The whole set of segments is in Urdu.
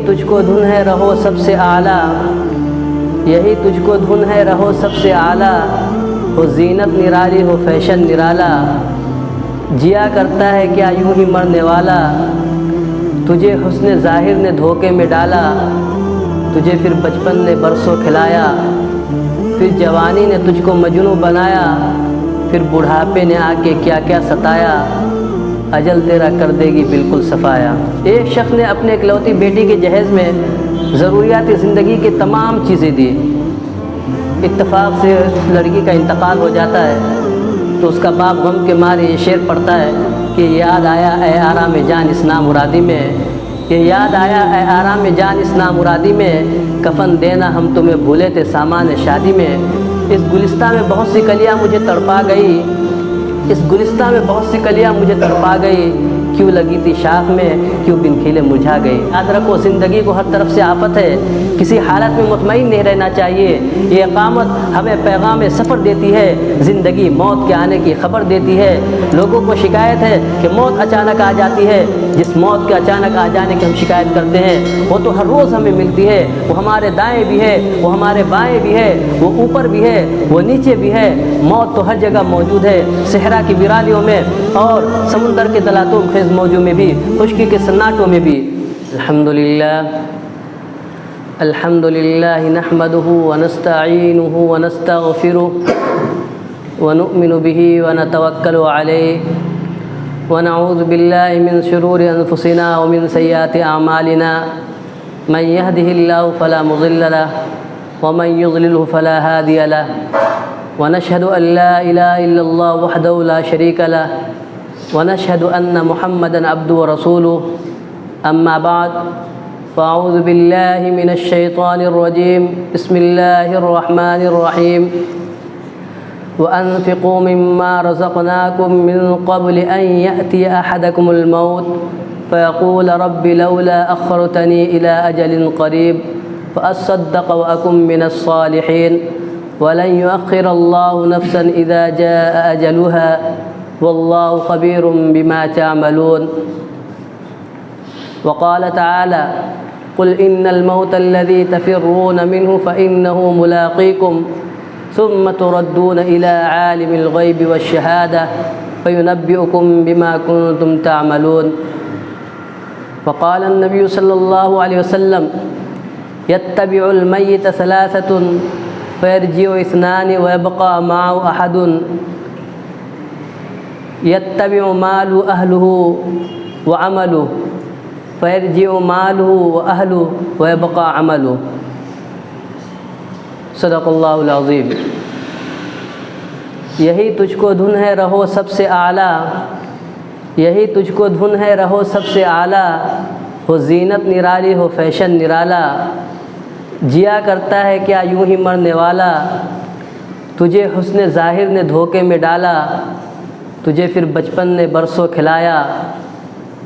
تجھ کو دھن ہے رہو سب سے اعلیٰ، یہی تجھ کو دھن ہے رہو سب سے اعلیٰ، ہو زینت نرالی ہو فیشن نرالا، جیا کرتا ہے کیا یوں ہی مرنے والا، تجھے حسن ظاہر نے دھوکے میں ڈالا، تجھے پھر بچپن نے برسوں کھلایا، پھر جوانی نے تجھ کو مجنوں بنایا، پھر بڑھاپے نے آ کے کیا کیا ستایا، اجل تیرا کر دے گی بالکل صفایا۔ ایک شخص نے اپنے اکلوتی بیٹی کے جہیز میں ضروریات زندگی کی تمام چیزیں دی، اتفاق سے اس لڑکی کا انتقال ہو جاتا ہے تو اس کا باپ غم کے مارے یہ شعر پڑھتا ہے کہ یاد آیا اے آرام جان اس نامرادی میں، یہ یاد آیا اے آرام جان اس نامرادی میں، کفن دینا ہم تمہیں بھولے تھے سامان شادی میں، اس گلستہ میں بہت سی کلیاں مجھے تڑپا گئی، اس گلستہ میں بہت سی کلیاں مجھے تڑپا گئی، کیوں لگی تھی شاخ میں کیوں بن کھلے مرجھا گئی۔ یاد رکھو زندگی کو ہر طرف سے آفت ہے، کسی حالت میں مطمئن نہیں رہنا چاہیے، یہ اقامت ہمیں پیغام سفر دیتی ہے، زندگی موت کے آنے کی خبر دیتی ہے۔ لوگوں کو شکایت ہے کہ موت اچانک آ جاتی ہے، جس موت کے اچانک آ جانے کی ہم شکایت کرتے ہیں وہ تو ہر روز ہمیں ملتی ہے، وہ ہمارے دائیں بھی ہے، وہ ہمارے بائیں بھی ہے، وہ اوپر بھی ہے، وہ نیچے بھی ہے، موت تو ہر جگہ موجود ہے، صحرا کی ویرانیوں میں اور سمندر کے تلاطم خیز موجوں میں بھی، خشکی کے سناٹوں میں بھی۔ الحمدللہ نحمدہ ونستعینہ ونستغفرہ ونؤمن بہ ونتوکل علیہ ونعوذ باللہ من شرور انفسنا ومن سیئات اعمالنا، من یہدہ اللہ فلا مضل لہ ومن یضللہ فلا ہادی لہ، ونشہد ان لا الہ الا اللہ وحدہ لا شریک لہ، ونشہد ان محمدا عبدہ ورسولہ، اما بعد فاعوذ باللہ من الشیطان الرجیم، بسم اللہ الرحمن الرحیم، وأنفقوا مما رزقناكم من قبل أن يأتي أحدكم الموت فيقول رب لولا أخرتني إلى أجل قريب فأصدق وأكن من الصالحين ولن يؤخر الله نفسا إذا جاء أجلها والله خبير بما تعملون۔ وقال تعالى قل إن الموت الذي تفرون منه فإنه ملاقيكم ثم تردون إلى عالم الغيب والشهادة فينبئكم بما كنتم تعملون۔ وقال النبي صلى الله عليه وسلم يتبع الميت ثلاثة فيرجع اثنان ويبقى معه أحد يتبع مال أهله وعمله فيرجع ماله وأهله ويبقى عمله۔ صدق اللہ العظیم۔ یہی تجھ کو دھن ہے رہو سب سے اعلیٰ، یہی تجھ کو دھن ہے رہو سب سے اعلیٰ، ہو زینت نرالی ہو فیشن نرالا، جیا کرتا ہے کیا یوں ہی مرنے والا، تجھے حسن ظاہر نے دھوکے میں ڈالا، تجھے پھر بچپن نے برسوں کھلایا،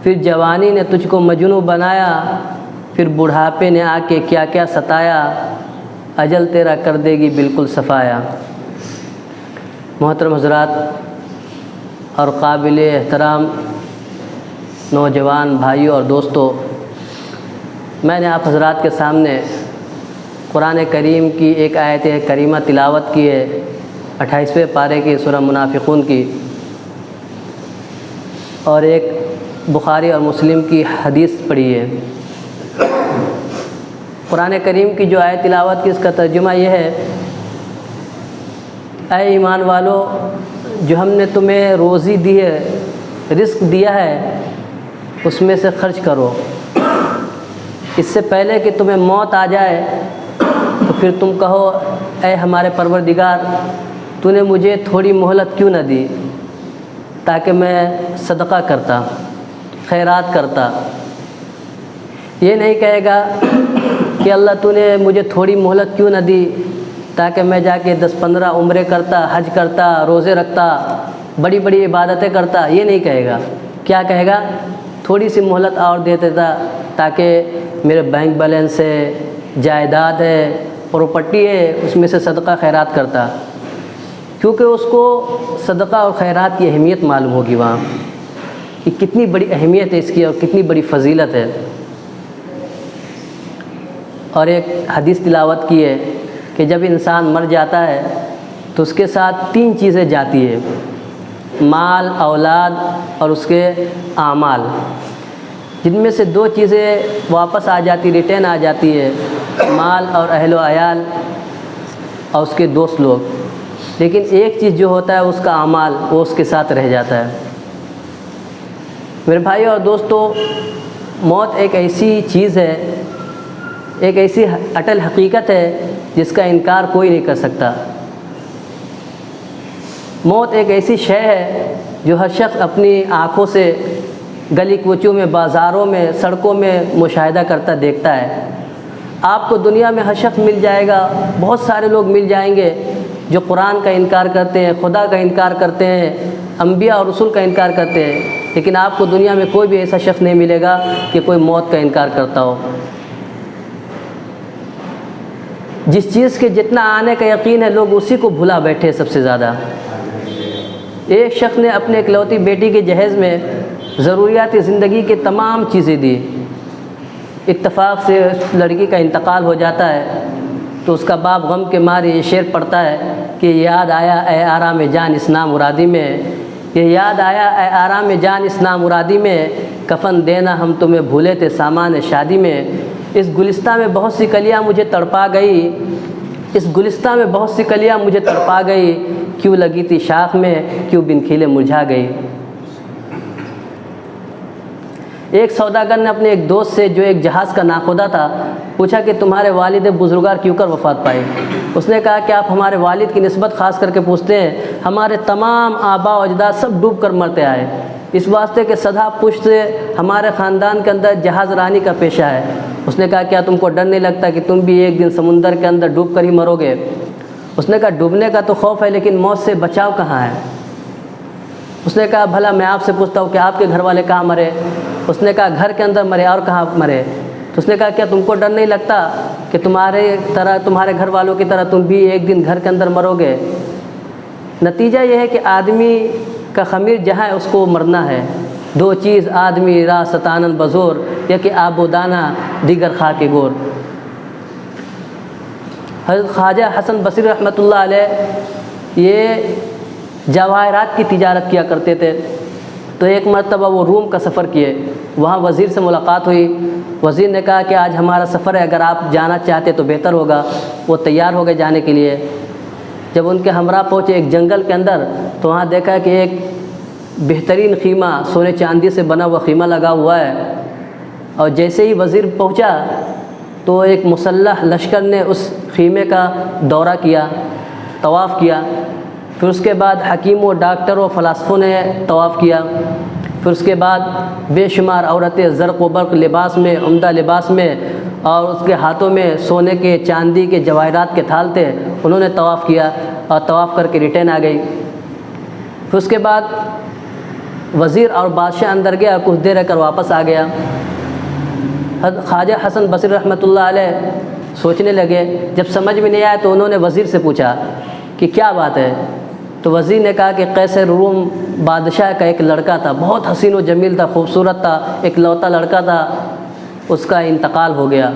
پھر جوانی نے تجھ کو مجنوں بنایا، پھر بڑھاپے نے آ کے کیا کیا ستایا، اجل تیرا کر دے گی بالکل صفایا۔ محترم حضرات اور قابل احترام نوجوان بھائیوں اور دوستوں، میں نے آپ حضرات کے سامنے قرآن کریم کی ایک آیت کریمہ تلاوت کی ہے، 28ویں پارے کی سورہ منافقون کی، اور ایک بخاری اور مسلم کی حدیث پڑھی ہے۔ قرآن کریم کی جو آیت تلاوت کی اس کا ترجمہ یہ ہے، اے ایمان والو، جو ہم نے تمہیں روزی دی ہے، رزق دیا ہے، اس میں سے خرچ کرو، اس سے پہلے کہ تمہیں موت آ جائے تو پھر تم کہو اے ہمارے پروردگار، تو نے مجھے تھوڑی مہلت کیوں نہ دی تاکہ میں صدقہ کرتا، خیرات کرتا۔ یہ نہیں کہے گا کہ اللہ تو نے مجھے تھوڑی مہلت کیوں نہ دی تاکہ میں جا کے 10-15 عمرے کرتا، حج کرتا، روزے رکھتا، بڑی بڑی عبادتیں کرتا۔ یہ نہیں کہے گا، کیا کہے گا؟ تھوڑی سی مہلت اور دے دیتا تاکہ میرے بینک بیلنس ہے، جائیداد ہے، پراپرٹی ہے، اس میں سے صدقہ خیرات کرتا، کیونکہ اس کو صدقہ اور خیرات کی اہمیت معلوم ہوگی وہاں کہ کتنی بڑی اہمیت ہے اس کی اور کتنی بڑی فضیلت ہے۔ اور ایک حدیث تلاوت کی ہے کہ جب انسان مر جاتا ہے تو اس کے ساتھ 3 چیزیں جاتی ہے، مال، اولاد اور اس کے اعمال، جن میں سے 2 چیزیں واپس آ جاتی، ریٹرن آ جاتی ہے، مال اور اہل و عیال اور اس کے دوست لوگ، لیکن ایک چیز جو ہوتا ہے اس کا اعمال وہ اس کے ساتھ رہ جاتا ہے۔ میرے بھائی اور دوستو، موت ایک ایسی چیز ہے، ایک ایسی اٹل حقیقت ہے جس کا انکار کوئی نہیں کر سکتا۔ موت ایک ایسی شے ہے جو ہر شخص اپنی آنکھوں سے گلی کوچوں میں، بازاروں میں، سڑکوں میں مشاہدہ کرتا دیکھتا ہے۔ آپ کو دنیا میں ہر شخص مل جائے گا، بہت سارے لوگ مل جائیں گے جو قرآن کا انکار کرتے ہیں، خدا کا انکار کرتے ہیں، انبیاء اور رسول کا انکار کرتے ہیں، لیکن آپ کو دنیا میں کوئی بھی ایسا شخص نہیں ملے گا کہ کوئی موت کا انکار کرتا ہو۔ جس چیز کے جتنا آنے کا یقین ہے لوگ اسی کو بھلا بیٹھے سب سے زیادہ۔ ایک شخص نے اپنے اکلوتی بیٹی کے جہیز میں ضروریات زندگی کی تمام چیزیں دی، اتفاق سے اس لڑکی کا انتقال ہو جاتا ہے تو اس کا باپ غم کے مارے یہ شعر پڑھتا ہے کہ یاد آیا اے آرام جان اس نامرادی میں، یہ یاد آیا اے آرام جان اس نامرادی میں، کفن دینا ہم تمہیں بھولے تھے سامان شادی میں۔ اس گلستہ میں بہت سی کلیاں مجھے تڑپا گئی، اس گلستہ میں بہت سی کلیاں مجھے تڑپا گئی، کیوں لگی تھی شاخ میں، کیوں بن کھلے مرجھا گئی۔ ایک سوداگر نے اپنے ایک دوست سے جو ایک جہاز کا ناخدا تھا پوچھا کہ تمہارے والد بزرگوار کیوں کر وفات پائے؟ اس نے کہا کہ آپ ہمارے والد کی نسبت خاص کر کے پوچھتے ہیں، ہمارے تمام آبا و اجداد سب ڈوب کر مرتے آئے، اس واسطے کہ سدا پشت سے ہمارے خاندان کے اندر جہاز رانی کا پیشہ ہے۔ اس نے کہا کیا تم کو ڈر نہیں لگتا کہ تم بھی ایک دن سمندر کے اندر ڈوب کر ہی مرو گے؟ اس نے کہا ڈوبنے کا تو خوف ہے لیکن موت سے بچاؤ کہاں ہے؟ اس نے کہا بھلا میں آپ سے پوچھتا ہوں کہ آپ کے گھر والے کہاں مرے؟ اس نے کہا گھر کے اندر مرے، اور کہاں مرے؟ تو اس نے کہا کیا تم کو ڈر نہیں لگتا کہ تمہارے گھر والوں کی طرح تم بھی ایک دن گھر کے اندر مرو گے؟ نتیجہ یہ ہے کہ آدمی کا خمیر جہاں ہے اس کو مرنا ہے۔ 2 چیز آدمی را ستانن بزور، یا کہ آب و دانہ دیگر خاک گور۔ حضرت خواجہ حسن بصری رحمۃ اللہ علیہ یہ جواہرات کی تجارت کیا کرتے تھے، تو ایک مرتبہ وہ روم کا سفر کیے، وہاں وزیر سے ملاقات ہوئی۔ وزیر نے کہا کہ آج ہمارا سفر ہے، اگر آپ جانا چاہتے تو بہتر ہوگا۔ وہ تیار ہو گئے جانے کے لیے۔ جب ان کے ہمراہ پہنچے ایک جنگل کے اندر تو وہاں دیکھا کہ ایک بہترین خیمہ، سونے چاندی سے بنا ہوا خیمہ لگا ہوا ہے، اور جیسے ہی وزیر پہنچا تو ایک مسلح لشکر نے اس خیمے کا دورہ کیا، طواف کیا۔ پھر اس کے بعد حکیموں، ڈاکٹروں، فلاسفوں نے طواف کیا۔ پھر اس کے بعد بے شمار عورتیں زرق و برق لباس میں، عمدہ لباس میں، اور اس کے ہاتھوں میں سونے کے، چاندی کے، جواہرات کے تھال تھے، انہوں نے طواف کیا اور طواف کر کے ریٹرن آ گئی۔ پھر اس کے بعد وزیر اور بادشاہ اندر گیا، کچھ دیر رہ کر واپس آ گیا۔ خواجہ حسن بصری رحمۃ اللہ علیہ سوچنے لگے، جب سمجھ میں نہیں آیا تو انہوں نے وزیر سے پوچھا کہ کیا بات ہے؟ تو وزیر نے کہا کہ قیصر روم بادشاہ کا ایک لڑکا تھا، بہت حسین و جمیل تھا، خوبصورت تھا، ایک لوتا لڑکا تھا، اس کا انتقال ہو گیا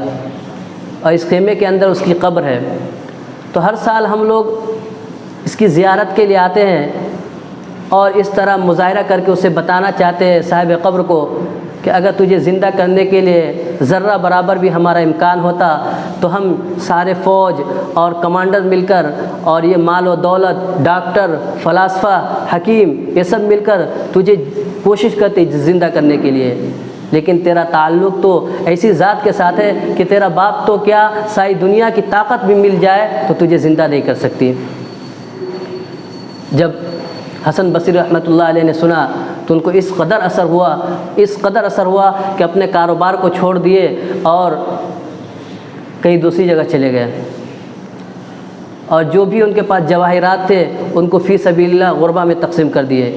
اور اس خیمے کے اندر اس کی قبر ہے۔ تو ہر سال ہم لوگ اس کی زیارت کے لیے آتے ہیں اور اس طرح مظاہرہ کر کے اسے بتانا چاہتے ہیں صاحب قبر کو کہ اگر تجھے زندہ کرنے کے لیے ذرہ برابر بھی ہمارا امکان ہوتا تو ہم سارے فوج اور کمانڈر مل کر اور یہ مال و دولت، ڈاکٹر، فلاسفہ، حکیم، یہ سب مل کر تجھے کوشش کرتے زندہ کرنے کے لیے، لیکن تیرا تعلق تو ایسی ذات کے ساتھ ہے کہ تیرا باپ تو کیا ساری دنیا کی طاقت بھی مل جائے تو تجھے زندہ نہیں کر سکتی۔ جب حسن بصری رحمۃ اللہ علیہ نے سنا تو ان کو اس قدر اثر ہوا کہ اپنے کاروبار کو چھوڑ دیے اور کہیں دوسری جگہ چلے گئے، اور جو بھی ان کے پاس جواہرات تھے ان کو فی سبیل اللہ غربا میں تقسیم کر دیے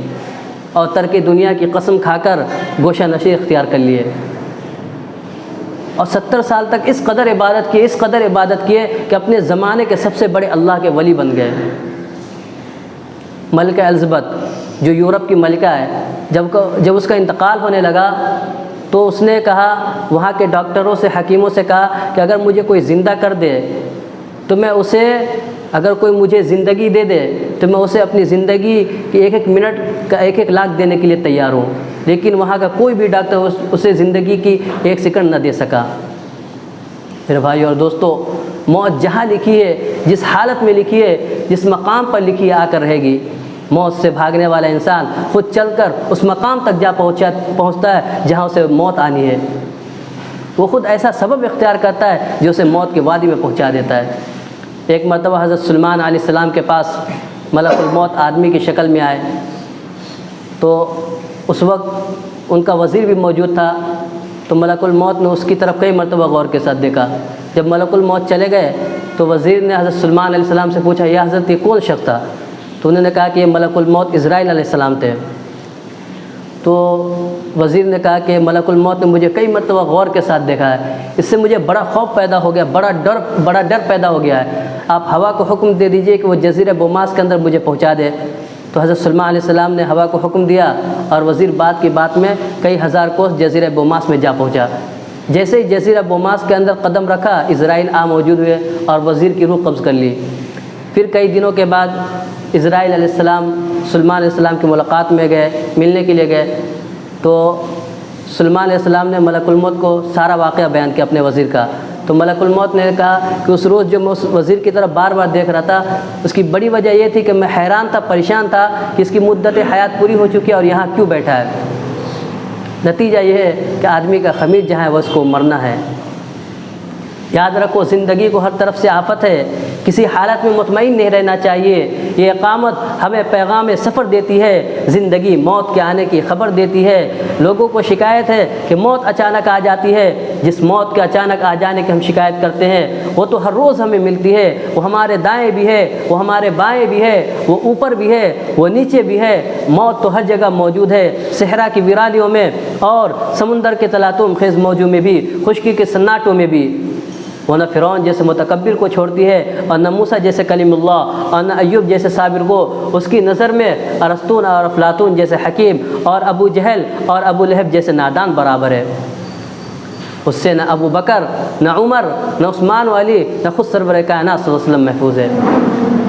اور ترک دنیا کی قسم کھا کر گوشہ نشین اختیار کر لیے، اور 70 سال تک اس قدر عبادت کیے کہ اپنے زمانے کے سب سے بڑے اللہ کے ولی بن گئے۔ ملکہ الزبتھ جو یورپ کی ملکہ ہے، جب اس کا انتقال ہونے لگا تو اس نے کہا، وہاں کے ڈاکٹروں سے، حکیموں سے کہا کہ اگر مجھے کوئی زندہ کر دے تو میں اسے، اگر کوئی مجھے زندگی دے دے تو میں اسے اپنی زندگی کی 1-1 منٹ کا 1-1 لاکھ دینے کے لیے تیار ہوں، لیکن وہاں کا کوئی بھی ڈاکٹر اسے زندگی کی 1 سیکنڈ نہ دے سکا۔ میرے بھائی اور دوستو، موت جہاں لکھی ہے، جس حالت میں لکھی ہے، جس مقام پر لکھی ہے، آ کر رہے گی۔ موت سے بھاگنے والا انسان خود چل کر اس مقام تک جا پہنچتا ہے جہاں اسے موت آنی ہے۔ وہ خود ایسا سبب اختیار کرتا ہے جو اسے موت کے وادی میں پہنچا دیتا ہے۔ ایک مرتبہ حضرت سلیمان علیہ السلام کے پاس ملک الموت آدمی کی شکل میں آئے، تو اس وقت ان کا وزیر بھی موجود تھا، تو ملک الموت نے اس کی طرف کئی مرتبہ غور کے ساتھ دیکھا۔ جب ملک الموت چلے گئے تو وزیر نے حضرت سلیمان علیہ السلام سے پوچھا، یا حضرت یہ کون شخص تھا؟ تو انہوں نے کہا کہ یہ ملک الموت اسرائیل علیہ السلام تھے۔ تو وزیر نے کہا کہ ملک الموت نے مجھے کئی مرتبہ غور کے ساتھ دیکھا ہے، اس سے مجھے بڑا خوف پیدا ہو گیا، بڑا ڈر پیدا ہو گیا ہے، آپ ہوا کو حکم دے دیجئے کہ وہ جزیرہ بوماس کے اندر مجھے پہنچا دے۔ تو حضرت سلیمان علیہ السلام نے ہوا کو حکم دیا اور وزیر بات کی بات میں کئی ہزار کوس جزیرہ بوماس میں جا پہنچا۔ جیسے ہی جزیرہ بوماس کے اندر قدم رکھا، اسرائیل موجود ہوئے اور وزیر کی روح قبض کر لی۔ پھر کئی دنوں کے بعد اسرائیل علیہ السلام سلیمان علیہ السلام کی ملاقات میں گئے، ملنے کے لیے گئے، تو سلیمان علیہ السلام نے ملک الموت کو سارا واقعہ بیان کیا اپنے وزیر کا۔ تو ملک الموت نے کہا کہ اس روز جو میں اس وزیر کی طرف بار بار دیکھ رہا تھا، اس کی بڑی وجہ یہ تھی کہ میں حیران تھا، پریشان تھا کہ اس کی مدت حیات پوری ہو چکی ہے اور یہاں کیوں بیٹھا ہے۔ نتیجہ یہ ہے کہ آدمی کا خمیر جہاں ہے وہ اس کو مرنا ہے۔ یاد رکھو، زندگی کو ہر طرف سے آفت ہے، کسی حالت میں مطمئن نہیں رہنا چاہیے۔ یہ اقامت ہمیں پیغام سفر دیتی ہے، زندگی موت کے آنے کی خبر دیتی ہے۔ لوگوں کو شکایت ہے کہ موت اچانک آ جاتی ہے، جس موت کے اچانک آ جانے کی ہم شکایت کرتے ہیں وہ تو ہر روز ہمیں ملتی ہے، وہ ہمارے دائیں بھی ہے، وہ ہمارے بائیں بھی ہے، وہ اوپر بھی ہے، وہ نیچے بھی ہے۔ موت تو ہر جگہ موجود ہے، صحرا کی ویرانیوں میں اور سمندر کے تلاطم خیز موجوں میں بھی، خشکی کے سناٹوں میں بھی۔ وہ نہ فرعون جیسے متکبر کو چھوڑتی ہے، اور نہ موسیٰ جیسے کلیم اللہ، اور نہ ایوب جیسے صابر کو۔ اس کی نظر میں ارسطون اور افلاطون جیسے حکیم اور ابو جہل اور ابو لہب جیسے نادان برابر ہے۔ اس سے نہ ابو بکر، نہ عمر، نہ عثمان و علی، نہ خود سرور کائنات صلی اللہ علیہ وسلم محفوظ ہے۔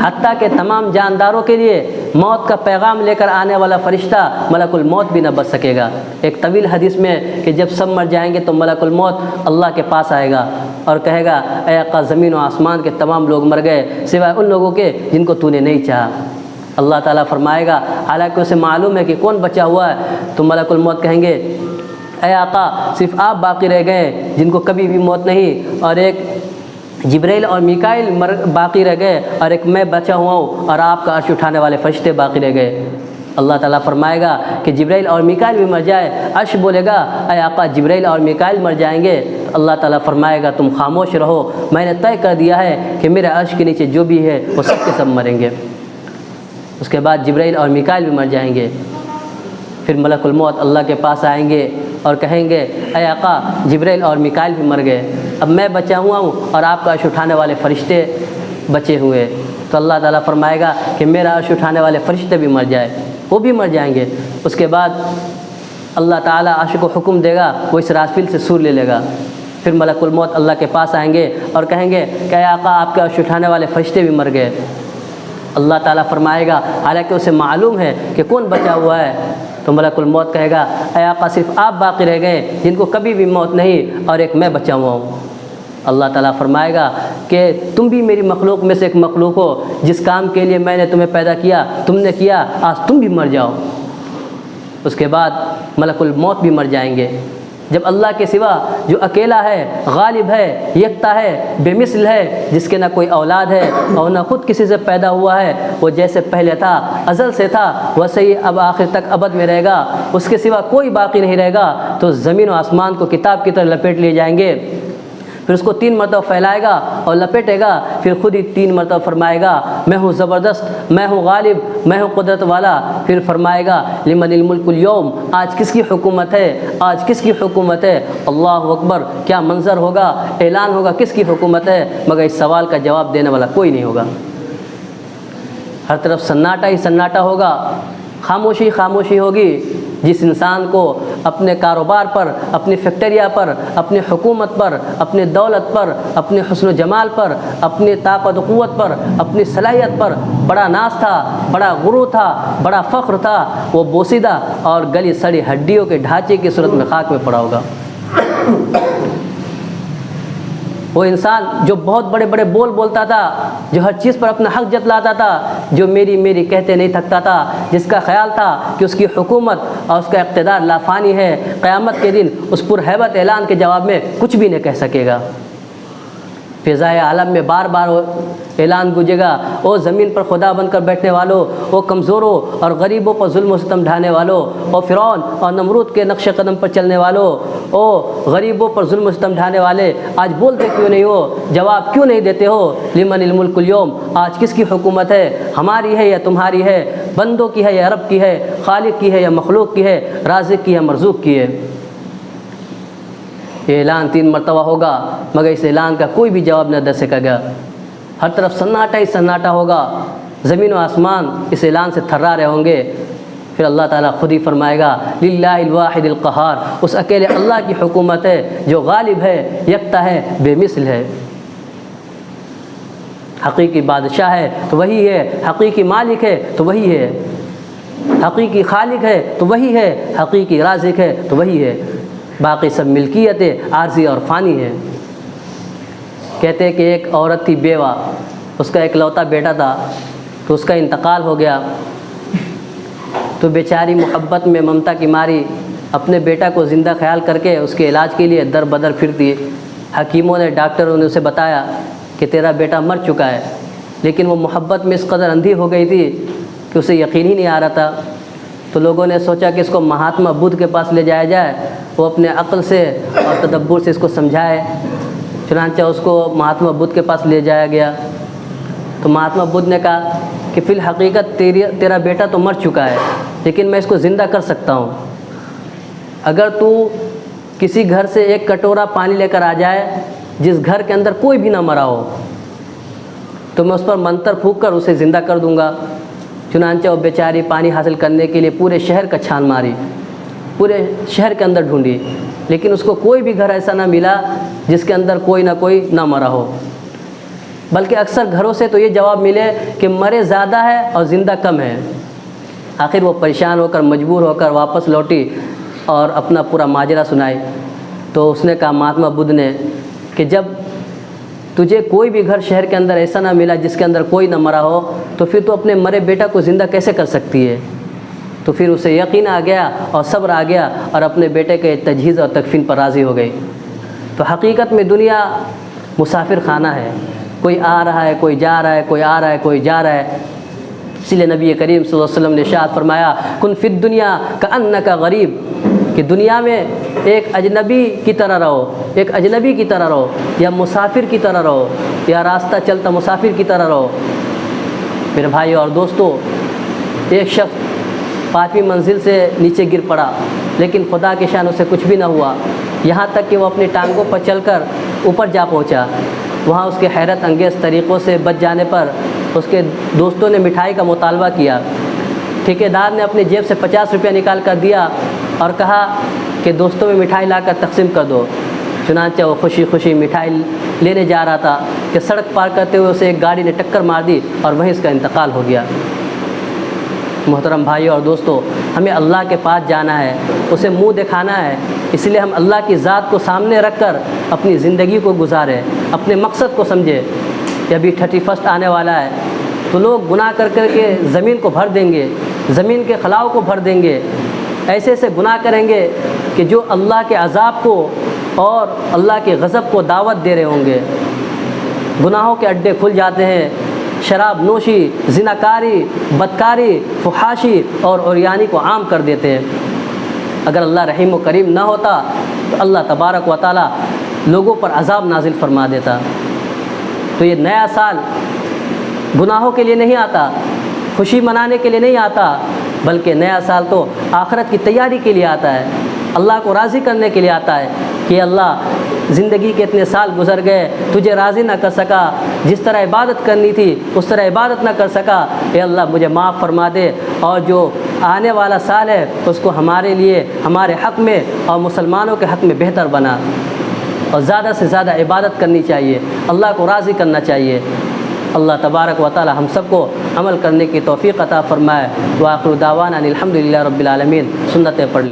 حتیٰ کہ تمام جانداروں کے لیے موت کا پیغام لے کر آنے والا فرشتہ ملک الموت بھی نہ بچ سکے گا۔ ایک طویل حدیث میں کہ جب سب مر جائیں گے تو ملک الموت اللہ کے پاس آئے گا اور کہے گا، اے آقا، زمین و آسمان کے تمام لوگ مر گئے سوائے ان لوگوں کے جن کو تو نے نہیں چاہا۔ اللہ تعالیٰ فرمائے گا، حالانکہ اسے معلوم ہے کہ کون بچا ہوا ہے، تو ملک الموت کہیں گے، اے آقا، صرف آپ باقی رہ گئے جن کو کبھی بھی موت نہیں، اور ایک جبرائیل اور میکائیل باقی رہ گئے، اور ایک میں بچا ہوا ہوں، اور آپ کا عرش اٹھانے والے فرشتے باقی رہ گئے۔ اللہ تعالیٰ فرمائے گا کہ جبرائیل اور میکائیل بھی مر جائے، عرش بولے گا، اے آقا، جبرائیل اور میکائیل مر جائیں گے، تو اللہ تعالیٰ فرمائے گا، تم خاموش رہو، میں نے طے کر دیا ہے کہ میرے عرش کے نیچے جو بھی ہے وہ سب کے سب مریں گے۔ اس کے بعد جبرائیل اور میکائیل بھی مر جائیں گے۔ پھر ملک الموت اللہ کے پاس آئیں گے اور کہیں گے، اے آقا، جبرائیل اور میکائیل بھی مر گئے، اب میں بچا ہوا ہوں اور آپ کا عرش اٹھانے والے فرشتے بچے ہوئے۔ تو اللہ تعالیٰ فرمائے گا کہ میرا عرش اٹھانے والے فرشتے بھی مر جائے، وہ بھی مر جائیں گے۔ اس کے بعد اللہ تعالیٰ عرش کو حکم دے گا، وہ اسرافیل سے سور لے لے گا۔ پھر ملک الموت اللہ کے پاس آئیں گے اور کہیں گے کہ اے آقا، آپ کے عرش اٹھانے والے فرشتے بھی مر گئے۔ اللہ تعالیٰ فرمائے گا، حالانکہ اسے معلوم ہے کہ کون بچا ہوا ہے، تو ملک الموت کہے گا، اے آقا، صرف آپ باقی رہ گئے جن کو کبھی بھی موت نہیں، اور ایک میں بچا ہوا ہوں۔ اللہ تعالیٰ فرمائے گا کہ تم بھی میری مخلوق میں سے ایک مخلوق ہو، جس کام کے لیے میں نے تمہیں پیدا کیا تم نے کیا، آج تم بھی مر جاؤ۔ اس کے بعد ملک الموت بھی مر جائیں گے۔ جب اللہ کے سوا جو اکیلا ہے، غالب ہے، یکتا ہے، بے مثل ہے، جس کے نہ کوئی اولاد ہے اور نہ خود کسی سے پیدا ہوا ہے، وہ جیسے پہلے تھا، ازل سے تھا، ویسے ہی اب آخر تک ابد میں رہے گا، اس کے سوا کوئی باقی نہیں رہے گا، تو زمین و آسمان کو کتاب کی طرح لپیٹ لیے جائیں گے۔ پھر اس کو 3 مرتبہ پھیلائے گا اور لپیٹے گا، پھر خود ہی 3 مرتبہ فرمائے گا، میں ہوں زبردست، میں ہوں غالب، میں ہوں قدرت والا۔ پھر فرمائے گا، لمن الملک اليوم، آج کس کی حکومت ہے، آج کس کی حکومت ہے۔ اللہ اکبر، کیا منظر ہوگا، اعلان ہوگا کس کی حکومت ہے، مگر اس سوال کا جواب دینے والا کوئی نہیں ہوگا۔ ہر طرف سناٹا ہی سناٹا ہوگا، خاموشی خاموشی ہوگی۔ جس انسان کو اپنے کاروبار پر، اپنی فیکٹریاں پر، اپنی حکومت پر، اپنی دولت پر، اپنے حسن و جمال پر، اپنی طاقت و قوت پر، اپنی صلاحیت پر بڑا ناز تھا، بڑا غرور تھا، بڑا فخر تھا، وہ بوسیدہ اور گلی سڑی ہڈیوں کے ڈھانچے کی صورت میں خاک میں پڑا ہوگا۔ وہ انسان جو بہت بڑے بڑے بول بولتا تھا، جو ہر چیز پر اپنا حق جتلاتا تھا، جو میری میری کہتے نہیں تھکتا تھا، جس کا خیال تھا کہ اس کی حکومت اور اس کا اقتدار لافانی ہے، قیامت کے دن اس پر ہیبت اعلان کے جواب میں کچھ بھی نہیں کہہ سکے گا۔ فضائے عالم میں بار بار اعلان گونجے گا، او زمین پر خدا بن کر بیٹھنے والوں، او کمزوروں اور غریبوں پر ظلم و ستم ڈھانے والوں، او فرعون اور نمرود کے نقش قدم پر چلنے والوں، او غریبوں پر ظلم و ستم ڈھانے والے، آج بولتے کیوں نہیں ہو؟ جواب کیوں نہیں دیتے ہو؟ لمن الملک اليوم، آج کس کی حکومت ہے؟ ہماری ہے یا تمہاری ہے؟ بندوں کی ہے یا رب کی ہے؟ خالق کی ہے یا مخلوق کی ہے؟ رازق کی ہے یا مرزوق کی ہے؟ یہ اعلان 3 مرتبہ ہوگا، مگر اس اعلان کا کوئی بھی جواب نہ دے سکے گا۔ ہر طرف سناٹا ہی سناٹا ہوگا، زمین و آسمان اس اعلان سے تھرا رہے ہوں گے۔ پھر اللہ تعالیٰ خود ہی فرمائے گا، للہ الواحد القہار، اس اکیلے اللہ کی حکومت ہے جو غالب ہے، یکتا ہے، بے مثل ہے۔ حقیقی بادشاہ ہے تو وہی ہے، حقیقی مالک ہے تو وہی ہے، حقیقی خالق ہے تو وہی ہے، حقیقی رازق ہے تو وہی ہے، باقی سب ملکیتیں عارضی اور فانی ہے۔ کہتے ہیں کہ ایک عورت تھی بیوہ، اس کا اکلوتا بیٹا تھا، تو اس کا انتقال ہو گیا، تو بیچاری محبت میں ممتا کی ماری اپنے بیٹا کو زندہ خیال کر کے اس کے علاج کے لیے در بدر پھرتی۔ حکیموں نے، ڈاکٹروں نے اسے بتایا کہ تیرا بیٹا مر چکا ہے، لیکن وہ محبت میں اس قدر اندھی ہو گئی تھی کہ اسے یقین ہی نہیں آ رہا تھا۔ تو لوگوں نے سوچا کہ اس کو مہاتما بدھ کے پاس لے جایا جائے، وہ اپنے عقل سے اور تدبر سے اس کو سمجھائے۔ چنانچہ اس کو مہاتما بدھ کے پاس لے جایا گیا، تو مہاتما بدھ نے کہا کہ فی الحقیقت تیرا بیٹا تو مر چکا ہے، لیکن میں اس کو زندہ کر سکتا ہوں۔ اگر تو کسی گھر سے ایک کٹورا پانی لے کر آ جائے جس گھر کے اندر کوئی بھی نہ مرا ہو، تو میں اس پر منتر پھونک کر اسے زندہ کر دوں گا۔ چنانچہ وہ بیچاری پانی حاصل کرنے کے لیے پورے شہر کا چھان ماری، پورے شہر کے اندر ڈھونڈی، لیکن اس کو کوئی بھی گھر ایسا نہ ملا جس کے اندر کوئی نہ کوئی نہ مرا ہو، بلکہ اکثر گھروں سے تو یہ جواب ملے کہ مرے زیادہ ہے اور زندہ کم ہے۔ آخر وہ پریشان ہو کر، مجبور ہو کر واپس لوٹی اور اپنا پورا ماجرا سنائی۔ تو اس نے کہا مہاتما بدھ نے کہ جب تجھے کوئی بھی گھر شہر کے اندر ایسا نہ ملا جس کے اندر کوئی نہ مرا ہو، تو پھر تو اپنے مرے بیٹا کو زندہ کیسے کر سکتی ہے؟ تو پھر اسے یقین آ گیا اور صبر آ گیا، اور اپنے بیٹے کے تجہیز اور تکفین پر راضی ہو گئی۔ تو حقیقت میں دنیا مسافر خانہ ہے، کوئی آ رہا ہے، کوئی جا رہا ہے، کوئی آ رہا ہے، کوئی جا رہا ہے۔ اس لیے نبی کریم صلی اللہ علیہ وسلم نے ارشاد فرمایا، کن فی الدنیا کأنک غریب، کہ دنیا میں ایک اجنبی کی طرح رہو، ایک اجنبی کی طرح رہو، یا مسافر کی طرح رہو، یا راستہ چلتا مسافر کی طرح رہو۔ میرے بھائی اور دوستو، ایک شخص 5ویں منزل سے نیچے گر پڑا، لیکن خدا کے شان اسے کچھ بھی نہ ہوا، یہاں تک کہ وہ اپنی ٹانگوں پر چل کر اوپر جا پہنچا۔ وہاں اس کے حیرت انگیز طریقوں سے بچ جانے پر اس کے دوستوں نے مٹھائی کا مطالبہ کیا۔ ٹھیکیدار نے اپنی جیب سے 50 روپیہ نکال کر دیا اور کہا کہ دوستوں میں مٹھائی لا کر تقسیم کر دو۔ چنانچہ وہ خوشی خوشی مٹھائی لینے جا رہا تھا کہ سڑک پار کرتے ہوئے اسے ایک گاڑی نے ٹکر مار دی اور وہیں اس کا انتقال ہو گیا۔ محترم بھائی اور دوستو، ہمیں اللہ کے پاس جانا ہے، اسے منہ دکھانا ہے، اس لیے ہم اللہ کی ذات کو سامنے رکھ کر اپنی زندگی کو گزاریں، اپنے مقصد کو سمجھیں۔ کہ ابھی 31 آنے والا ہے، تو لوگ گناہ کر کر کے زمین کو بھر دیں گے، زمین کے خلاؤں کو بھر دیں گے، ایسے ایسے گناہ کریں گے کہ جو اللہ کے عذاب کو اور اللہ کے غضب کو دعوت دے رہے ہوں گے۔ گناہوں کے اڈے کھل جاتے ہیں، شراب نوشی، زناکاری، بدکاری، فحاشی اور عریانی کو عام کر دیتے ہیں۔ اگر اللہ رحیم و کریم نہ ہوتا تو اللہ تبارک و تعالی لوگوں پر عذاب نازل فرما دیتا۔ تو یہ نیا سال گناہوں کے لیے نہیں آتا، خوشی منانے کے لیے نہیں آتا، بلکہ نیا سال تو آخرت کی تیاری کے لیے آتا ہے، اللہ کو راضی کرنے کے لیے آتا ہے کہ اللہ زندگی کے اتنے سال گزر گئے، تجھے راضی نہ کر سکا، جس طرح عبادت کرنی تھی اس طرح عبادت نہ کر سکا، اے اللہ مجھے معاف فرما دے، اور جو آنے والا سال ہے اس کو ہمارے لیے، ہمارے حق میں اور مسلمانوں کے حق میں بہتر بنا، اور زیادہ سے زیادہ عبادت کرنی چاہیے، اللہ کو راضی کرنا چاہیے۔ اللہ تبارک و تعالی ہم سب کو عمل کرنے کی توفیق عطا فرمائے۔ وآخر دعوانا الحمدللہ رب العالمین۔ سنتیں پڑھ